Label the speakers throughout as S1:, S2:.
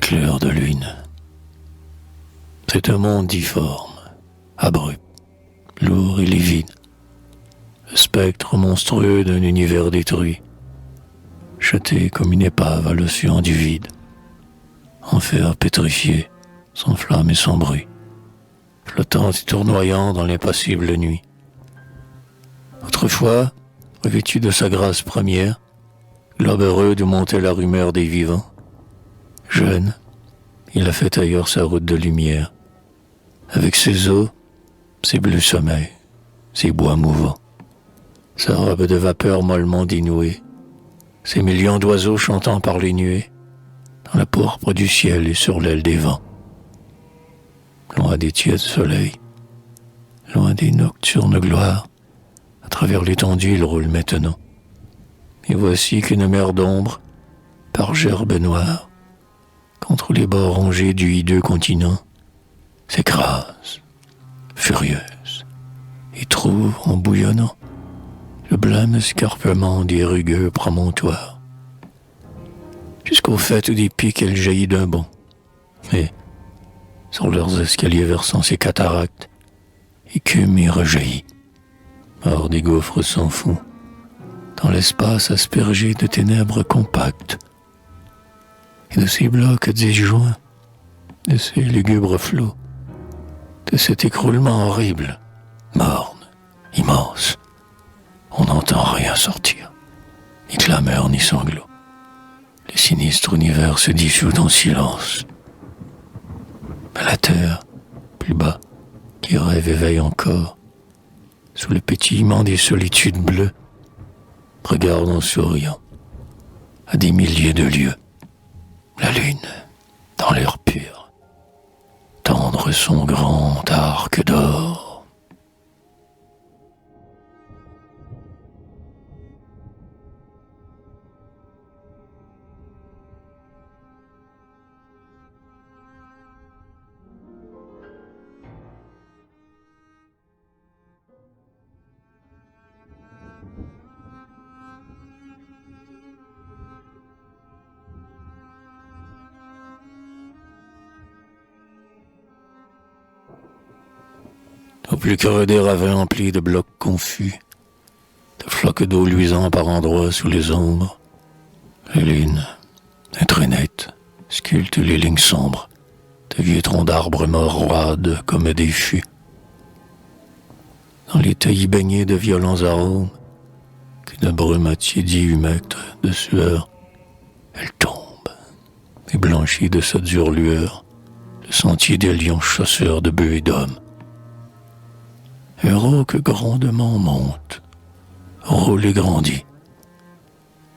S1: clairs de lune. C'est un monde difforme, abrupt, lourd et livide, le spectre monstrueux d'un univers détruit, jeté comme une épave à l'océan du vide, enfer pétrifié, sans flamme et sans bruit, flottant et tournoyant dans l'impassible nuit. Autrefois, revêtu de sa grâce première, globe heureux d'où montait la rumeur des vivants, jeune, il a fait ailleurs sa route de lumière, avec ses eaux, ses bleus sommeils, ses bois mouvants, sa robe de vapeur mollement dénouée, ses millions d'oiseaux chantant par les nuées, dans la pourpre du ciel et sur l'aile des vents. Loin des tièdes soleils, loin des nocturnes gloires, à travers l'étendue il roule maintenant. Et voici qu'une mer d'ombre, par gerbes noires, contre les bords rongés du hideux continent, s'écrase, furieuse, et trouve, en bouillonnant, le blême escarpement des rugueux promontoires. Jusqu'au faîte des pics, elle jaillit d'un bond, et, sur leurs escaliers versant ses cataractes, écume et rejaillit, hors des gouffres sans fond, dans l'espace aspergé de ténèbres compactes, et de ces blocs disjoints, de ces lugubres flots, de cet écroulement horrible, morne, immense. On n'entend rien sortir, ni clameur ni sanglots. Le sinistre univers se dissout en silence. Mais la terre, plus bas, qui rêve et veille encore, sous le pétillement des solitudes bleues, regarde en souriant, à des milliers de lieues, la lune, dans l'air pur, tendre son grand arc d'or. Au plus creux des ravins emplis de blocs confus, de flocs d'eau luisant par endroits sous les ombres, la lune, d'un trait net, sculpte les lignes sombres de vieux troncs d'arbres morts roides comme des fûts. Dans les taillis baignés de violents arômes, qu'une brume attiédie humecte de sueur, elle tombe, et blanchit de sa dure lueur le sentier des lions chasseurs de bœufs et d'hommes. Un rauque grondement monte, roule et grandit.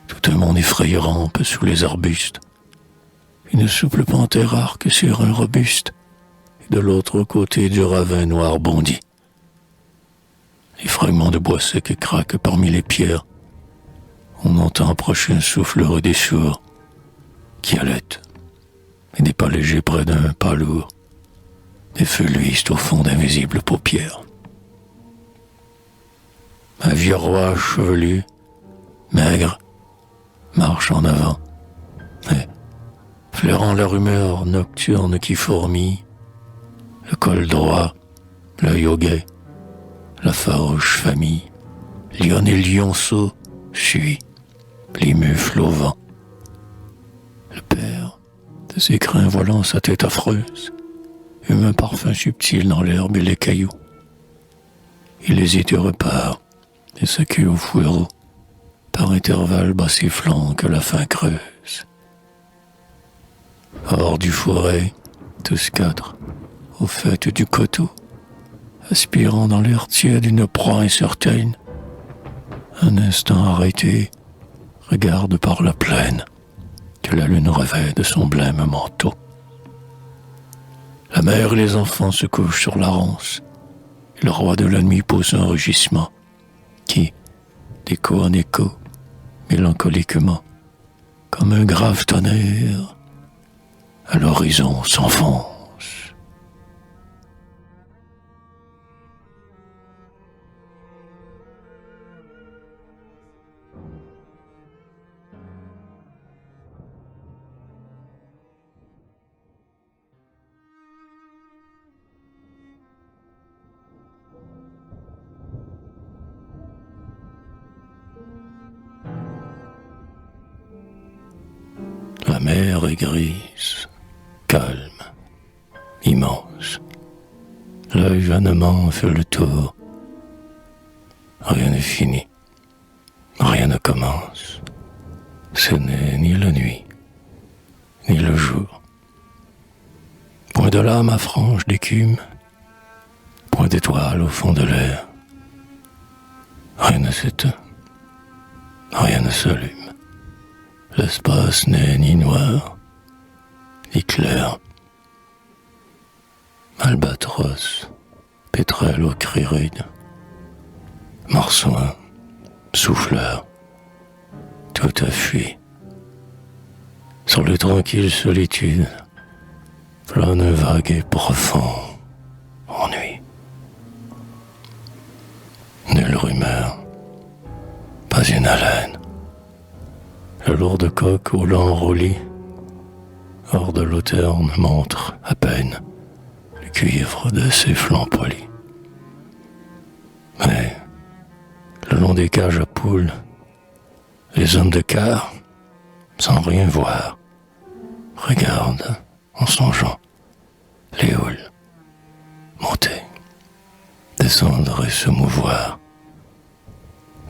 S1: Tout un monde effrayé rampe sous les arbustes. Une souple panthère arque sur un robuste, et de l'autre côté du ravin noir bondit. Les fragments de bois secs craquent parmi les pierres. On entend approcher un souffleur des sourds qui halète, et des pas légers près d'un pas lourd. Des feux luisent au fond d'invisibles paupières. Un vieux roi chevelu, maigre, marche en avant, et, flairant la rumeur nocturne qui fourmille, le col droit, l'œil au guet, la farouche famille, lionne et lionceau suit, les mufles au vent. Le père, de ses crins voilant sa tête affreuse, hume un parfum subtil dans l'herbe et les cailloux. Il hésite et repart, et sa queue au fouereau, par intervalles bat ses flancs que la faim creuse. Hors du forêt, tous quatre, au fait du coteau, aspirant dans l'air tiède une proie incertaine, un instant arrêté, regarde par la plaine que la lune revêt de son blême manteau. La mère et les enfants se couchent sur la ronce, et le roi de la nuit pousse un rugissement qui, d'écho en écho, mélancoliquement, comme un grave tonnerre, à l'horizon s'enfonce. la mer est grise, calme, immense. L'œil vainement fait le tour. Rien n'est fini, rien ne commence. Ce n'est ni la nuit, ni le jour. Point de lame à frange d'écume, point d'étoile au fond de l'air. Rien ne s'éteint, rien ne s'allume. L'espace n'est ni noir, ni clair. Albatros, pétrel au cri rude, marsouin, souffleur, tout a fui. Sur les tranquilles solitudes, plane vague et profond, ennui. Nulle rumeur, pas une haleine. Le lourde coq au lent roulis, hors de l'auterne montre à peine le cuivre de ses flancs polis. Mais, le long des cages à poules, les hommes de quart, sans rien voir, regardent en songeant les houles monter, descendre et se mouvoir.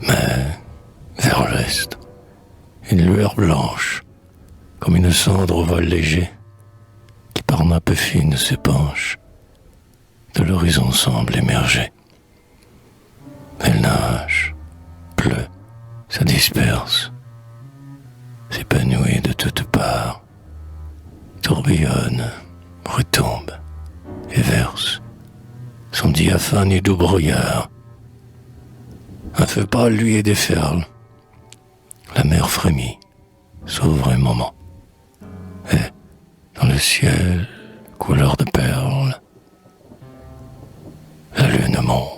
S1: Mais, vers l'est, une lueur blanche, comme une cendre au vol léger, qui par nappes fines s'épanche, de l'horizon semble émerger. Elle nage, pleut, se disperse, s'épanouit de toutes parts, tourbillonne, retombe et verse son diaphane et doux brouillard. Un feu pâle lui est déferle. La mer frémit, s'ouvre un moment, et dans le ciel, couleur de perle, la lune monte.